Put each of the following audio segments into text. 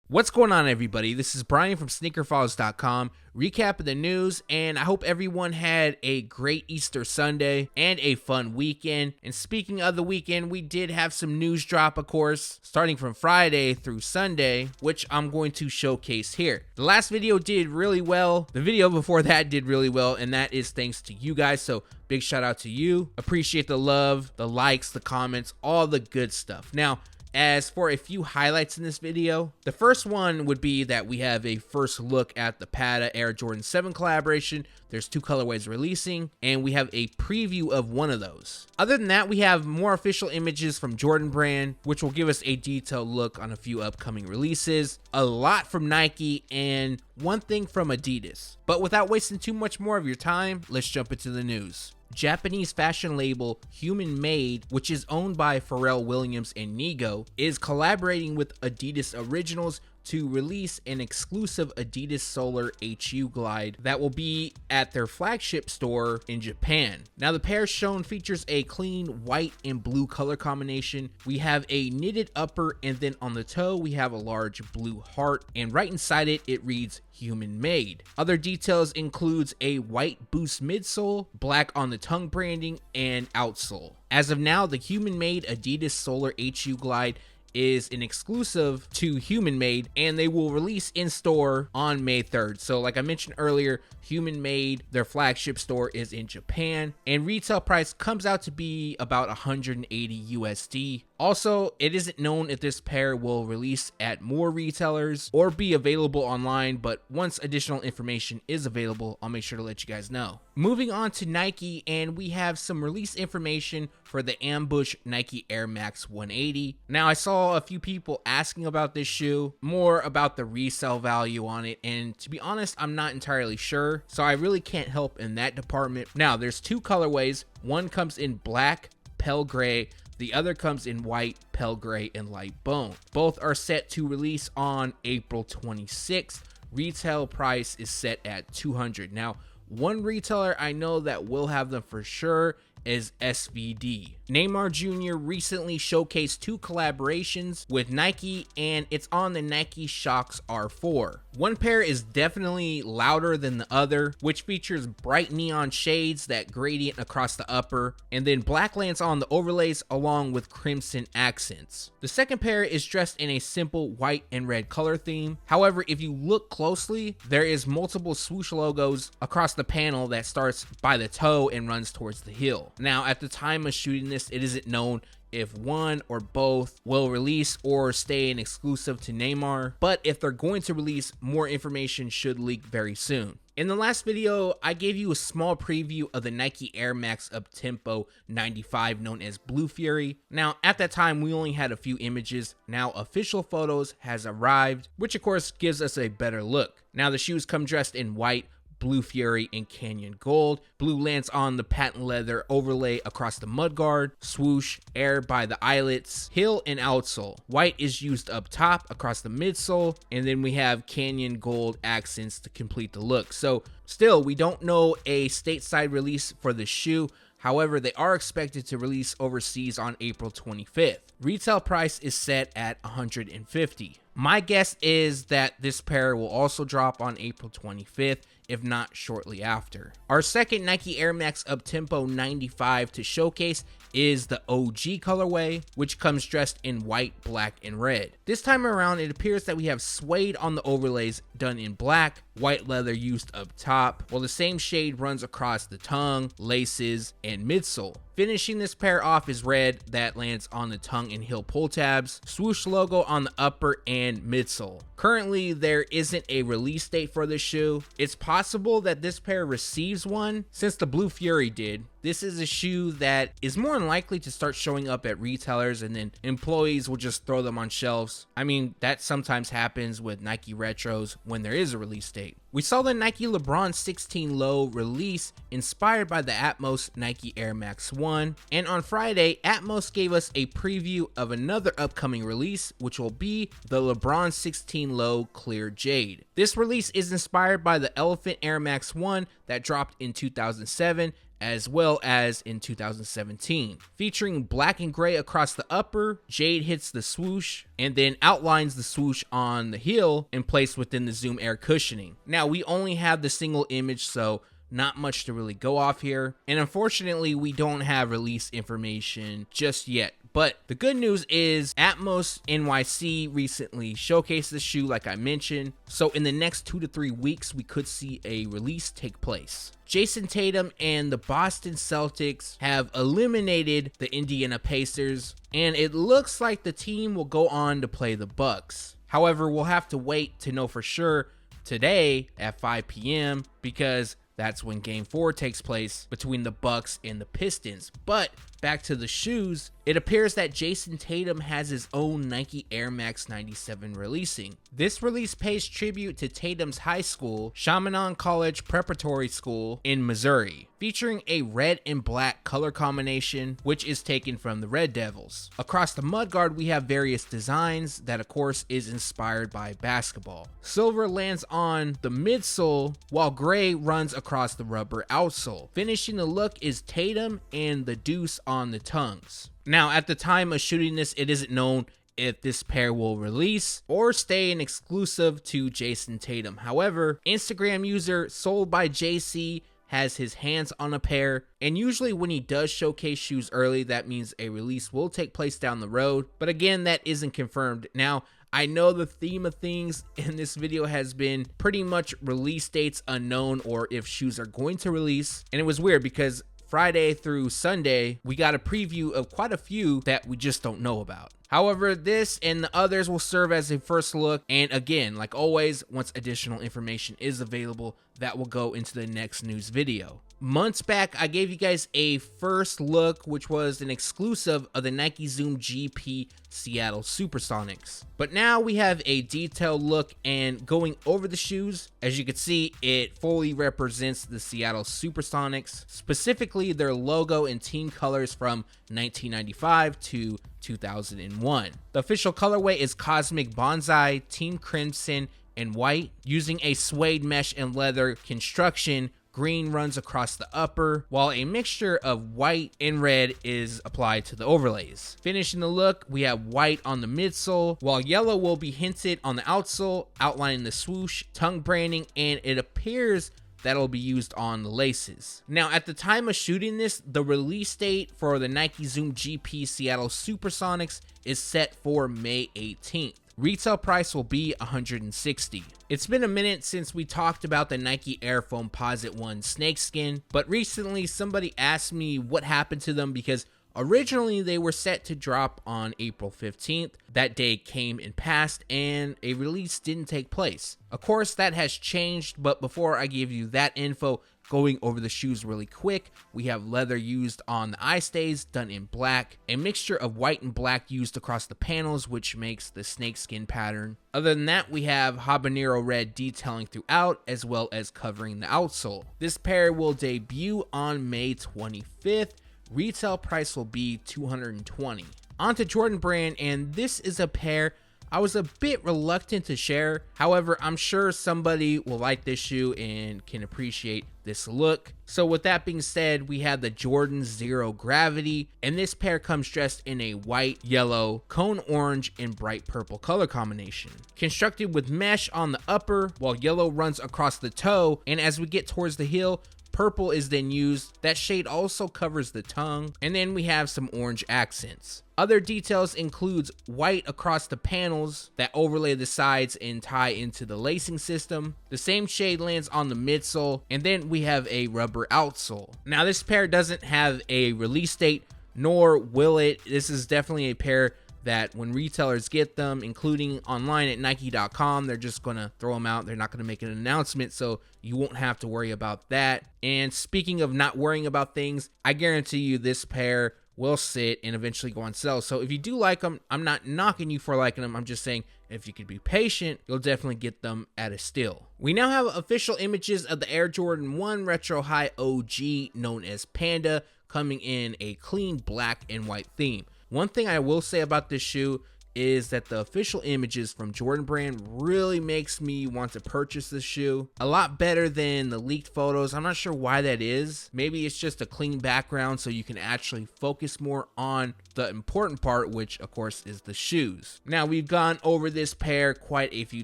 What's going on, everybody? This is Brian from SneakerFiles.com, recapping the news, and I hope everyone had a great Easter Sunday and a fun weekend. And speaking of the weekend, we did have some news drop, of course, starting from Friday through Sunday, which I'm going to showcase here. The last video did really well. The video before that did really well, and that is thanks to you guys, so big shout out to you. Appreciate the love, the likes, the comments, all the good stuff. Now, as for a few highlights in this video, the first one would be that we have a first look at the Patta Air Jordan 7 collaboration. There's two colorways releasing, and we have a preview of one of those. Other than that, we have more official images from Jordan Brand, which will give us a detailed look on a few upcoming releases, a lot from Nike, and one thing from Adidas. But without wasting too much more of your time, let's jump into the news. Japanese fashion label Human Made, which is owned by Pharrell Williams and Nigo, is collaborating with Adidas Originals to release an exclusive Adidas Solar HU Glide that will be at their flagship store in Japan. Now, the pair shown features a clean white and blue color combination. We have a knitted upper, and then on the toe we have a large blue heart, and right inside it reads Human Made. Other details includes a white boost midsole, black on the tongue branding, and outsole. As of now, the Human Made Adidas Solar HU Glide is an exclusive to Human Made, and they will release in store on May 3rd. So like I mentioned earlier, Human Made, their flagship store is in Japan, and retail price comes out to be about 180 USD. Also, it isn't known if this pair will release at more retailers or be available online, but once additional information is available, I'll make sure to let you guys know. Moving on to Nike, and we have some release information for the Ambush Nike Air Max 180. Now, I saw a few people asking about this shoe, more about the resale value on it, and to be honest, I'm not entirely sure, so I really can't help in that department. Now, there's two colorways. One comes in black, pale gray. The other comes in white, pale gray, and light bone. Both are set to release on April 26th. Retail price is set at $200. Now, one retailer I know that will have them for sure is SVD. Neymar Jr. recently showcased two collaborations with Nike, and it's on the Nike Shox R4. One pair is definitely louder than the other, which features bright neon shades that gradient across the upper, and then black lands on the overlays along with crimson accents. The second pair is dressed in a simple white and red color theme. However, if you look closely, there is multiple swoosh logos across the panel that starts by the toe and runs towards the heel. Now, at the time of shooting this, it isn't known if one or both will release or stay an exclusive to Neymar, but if they're going to release, more information should leak very soon. In the last video, I gave you a small preview of the Nike Air Max Uptempo 95 known as Blue Fury. Now, at that time, we only had a few images. Now, official photos has arrived, which of course gives us a better look. Now, the shoes come dressed in white, Blue Fury, and Canyon Gold. Blue lands on the patent leather overlay across the mudguard, swoosh, air by the eyelets, heel, and outsole. White is used up top across the midsole, and then we have Canyon Gold accents to complete the look. So still, we don't know a stateside release for the shoe. However, they are expected to release overseas on April 25th. Retail price is set at $150. My guess is that this pair will also drop on April 25th, if not shortly after. Our second Nike Air Max Uptempo 95 to showcase is the OG colorway, which comes dressed in white, black, and red. This time around, it appears that we have suede on the overlays done in black, white leather used up top, while the same shade runs across the tongue, laces, and midsole. Finishing this pair off is red that lands on the tongue and heel pull tabs, swoosh logo on the upper and midsole. Currently, there isn't a release date for this shoe. It's possible that this pair receives one since the Blue Fury did. This is a shoe that is more than likely to start showing up at retailers, and then employees will just throw them on shelves. I mean, that sometimes happens with Nike retros when there is a release date. We saw the Nike LeBron 16 Low release inspired by the Atmos Nike Air Max 1, and on Friday, Atmos gave us a preview of another upcoming release, which will be the LeBron 16 Low Clear Jade. This release is inspired by the Elephant Air Max 1 that dropped in 2007, as well as in 2017. Featuring black and gray across the upper, Jade hits the swoosh and then outlines the swoosh on the heel and placed within the Zoom Air cushioning. Now, we only have the single image, so not much to really go off here. And unfortunately, we don't have release information just yet. But the good news is Atmos NYC recently showcased the shoe like I mentioned. So in the next 2 to 3 weeks, we could see a release take place. Jayson Tatum and the Boston Celtics have eliminated the Indiana Pacers, and it looks like the team will go on to play the Bucks. However, we'll have to wait to know for sure today at 5 p.m. because that's when Game 4 takes place between the Bucks and the Pistons. But back to the shoes, it appears that Jayson Tatum has his own Nike Air Max 97 releasing. This release pays tribute to Tatum's high school, Chaminade College Preparatory School in Missouri, featuring a red and black color combination, which is taken from the Red Devils. Across the mudguard, we have various designs that of course is inspired by basketball. Silver lands on the midsole, while gray runs across the rubber outsole. Finishing the look is Tatum and the deuce on the tongues. Now, at the time of shooting this, it isn't known if this pair will release or stay an exclusive to Jayson Tatum. However, Instagram user Sold by JC has his hands on a pair, and usually when he does showcase shoes early, that means a release will take place down the road. But again, that isn't confirmed. Now, I know the theme of things in this video has been pretty much release dates unknown or if shoes are going to release, and it was weird because Friday through Sunday, we got a preview of quite a few that we just don't know about. However, this and the others will serve as a first look, and again, like always, once additional information is available, that will go into the next news video. Months back, I gave you guys a first look, which was an exclusive of the Nike Zoom GP Seattle Supersonics. But now we have a detailed look, and going over the shoes, as you can see, it fully represents the Seattle Supersonics, specifically their logo and team colors from 1995 to 2001. The official colorway is Cosmic Bonsai, Team Crimson, and white. Using a suede mesh and leather construction, green runs across the upper, while a mixture of white and red is applied to the overlays. Finishing the look, we have white on the midsole, while yellow will be hinted on the outsole, outlining the swoosh, tongue branding, and it appears that'll be used on the laces. Now, at the time of shooting this, the release date for the Nike Zoom GP Seattle Supersonics is set for May 18th. Retail price will be $160. It's been a minute since we talked about the Nike Air Foamposite 1 Snakeskin, but recently somebody asked me what happened to them because originally they were set to drop on April 15th. That day came and passed and a release didn't take place. Of course, that has changed, but before I give you that info, going over the shoes really quick, we have leather used on the eye stays, done in black, a mixture of white and black used across the panels, which makes the snakeskin pattern. Other than that, we have habanero red detailing throughout, as well as covering the outsole. This pair will debut on May 25th. Retail price will be $220. Onto Jordan Brand, and this is a pair I was a bit reluctant to share. However, I'm sure somebody will like this shoe and can appreciate this look. So with that being said, we have the Jordan Zero Gravity, and this pair comes dressed in a white, yellow, cone orange, and bright purple color combination. Constructed with mesh on the upper, while yellow runs across the toe, and as we get towards the heel, purple is then used. That shade also covers the tongue, and then we have some orange accents. Other details includes white across the panels that overlay the sides and tie into the lacing system. The same shade lands on the midsole, and then we have a rubber outsole. Now this pair doesn't have a release date, nor will it. This is definitely a pair that when retailers get them, including online at Nike.com, they're just gonna throw them out. They're not gonna make an announcement, so you won't have to worry about that. And speaking of not worrying about things, I guarantee you this pair will sit and eventually go on sale. So if you do like them, I'm not knocking you for liking them. I'm just saying if you could be patient, you'll definitely get them at a steal. We now have official images of the Air Jordan 1 Retro High OG, known as Panda, coming in a clean black and white theme. One thing I will say about this shoe is that the official images from Jordan Brand really makes me want to purchase this shoe. A lot better than the leaked photos. I'm not sure why that is. Maybe it's just a clean background so you can actually focus more on the important part, which of course is the shoes. Now, we've gone over this pair quite a few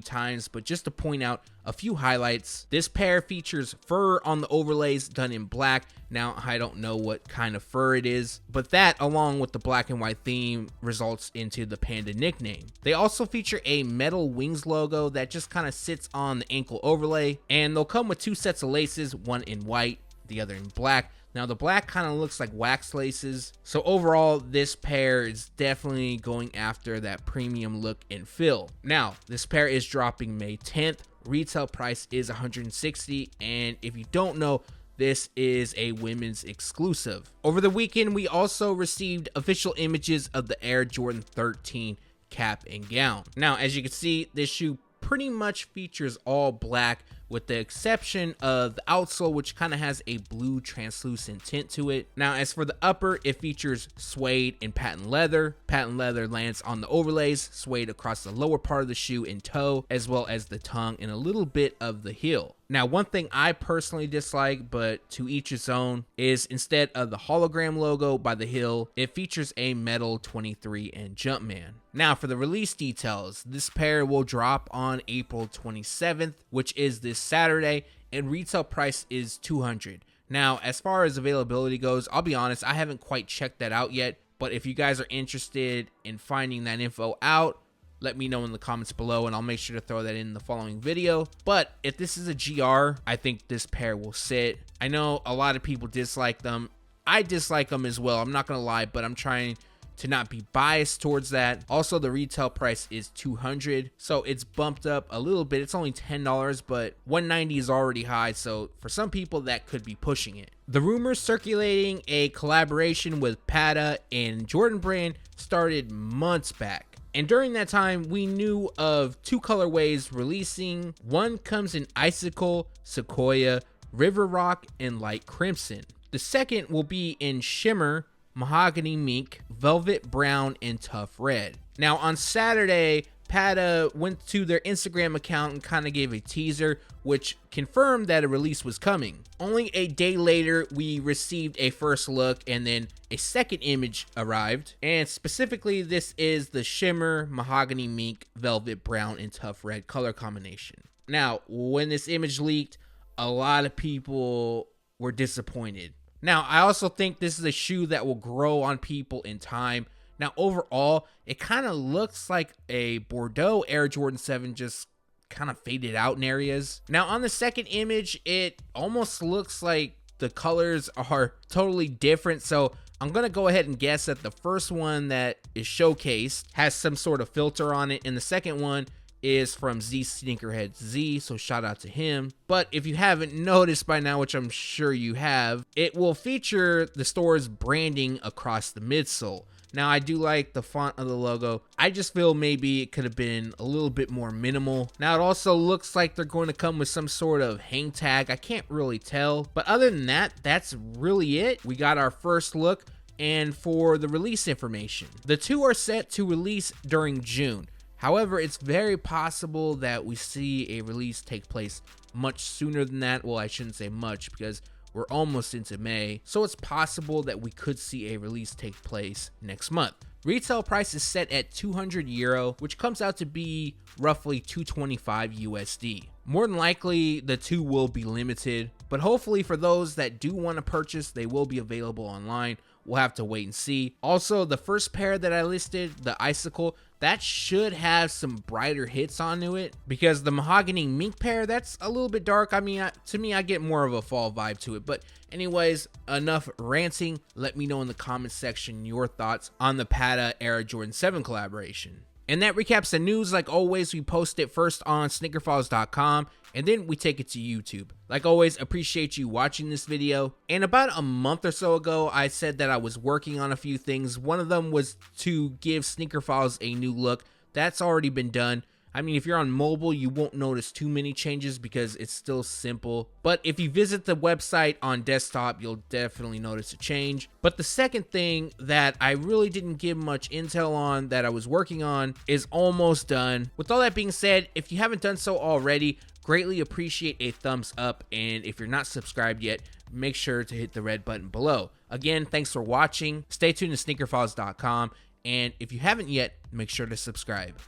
times, but just to point out a few highlights, this pair features fur on the overlays done in black. Now, I don't know what kind of fur it is, but that along with the black and white theme results into the Panda nickname. They also feature a metal wings logo that just kind of sits on the ankle overlay, and they'll come with two sets of laces, one in white, the other in black. Now, the black kind of looks like wax laces. So overall, this pair is definitely going after that premium look and feel. Now, this pair is dropping May 10th. Retail price is $160, and if you don't know, this is a women's exclusive. Over the weekend, we also received official images of the Air Jordan 13 cap and gown. Now, as you can see, this shoe pretty much features all black, with the exception of the outsole, which kind of has a blue translucent tint to it. Now, as for the upper, it features suede and patent leather. Patent leather lands on the overlays, suede across the lower part of the shoe and toe, as well as the tongue and a little bit of the heel. Now, one thing I personally dislike, but to each his own, is instead of the hologram logo by the heel, it features a metal 23 and Jumpman. Now, for the release details, this pair will drop on April 27th, which is this Saturday, and retail price is $200. Now, as far as availability goes, I'll be honest, I haven't quite checked that out yet, but if you guys are interested in finding that info out, let me know in the comments below, and I'll make sure to throw that in the following video. But if this is a GR, I think this pair will sit. I know a lot of people dislike them. I dislike them as well, I'm not gonna lie, but I'm trying to not be biased towards that. Also, the retail price is $200, so it's bumped up a little bit. It's only $10, but $190 is already high, so for some people that could be pushing it. The rumors circulating a collaboration with Patta and Jordan Brand started months back, and during that time we knew of two colorways releasing. One comes in Icicle, Sequoia, River Rock, and Light Crimson. The second will be in Shimmer, Mahogany Mink, Velvet Brown, and Tough Red. Now, on Saturday, Patta went to their Instagram account and kind of gave a teaser, which confirmed that a release was coming. Only a day later, we received a first look, and then a second image arrived. And specifically, this is the Shimmer, Mahogany Mink, Velvet Brown, and Tough Red color combination. Now, when this image leaked, a lot of people were disappointed. Now, I also think this is a shoe that will grow on people in time. Now, overall, it kind of looks like a Bordeaux Air Jordan 7, just kind of faded out in areas. Now, on the second image, it almost looks like the colors are totally different. So I'm going to go ahead and guess that the first one that is showcased has some sort of filter on it, and the second one is from Z Sneakerhead Z, so shout out to him. But if you haven't noticed by now, which I'm sure you have, it will feature the store's branding across the midsole. Now, I do like the font of the logo. I just feel maybe it could have been a little bit more minimal. Now, it also looks like they're going to come with some sort of hang tag. I can't really tell. But other than that, that's really it. We got our first look. And for the release information, the two are set to release during June. However, it's very possible that we see a release take place much sooner than that. Well, I shouldn't say much because we're almost into May. So it's possible that we could see a release take place next month. Retail price is set at €200, which comes out to be roughly $225 USD. More than likely, the two will be limited, but hopefully for those that do want to purchase, they will be available online. We'll have to wait and see. Also, the first pair that I listed, the Icicle, that should have some brighter hits onto it, because the Mahogany Mink pair, that's a little bit dark. I mean, to me, I get more of a fall vibe to it. But anyways, enough ranting. Let me know in the comments section your thoughts on the Patta Air Jordan 7 collaboration. And that recaps the news. Like always, we post it first on SneakerFiles.com, and then we take it to YouTube. Like always, appreciate you watching this video. And about a month or so ago, I said that I was working on a few things. One of them was to give Sneaker Files a new look. That's already been done. I mean, if you're on mobile, you won't notice too many changes because it's still simple. But if you visit the website on desktop, you'll definitely notice a change. But the second thing that I really didn't give much intel on that I was working on is almost done. With all that being said, if you haven't done so already, greatly appreciate a thumbs up, and if you're not subscribed yet, make sure to hit the red button below. Again, thanks for watching. Stay tuned to SneakerFiles.com, and if you haven't yet, make sure to subscribe.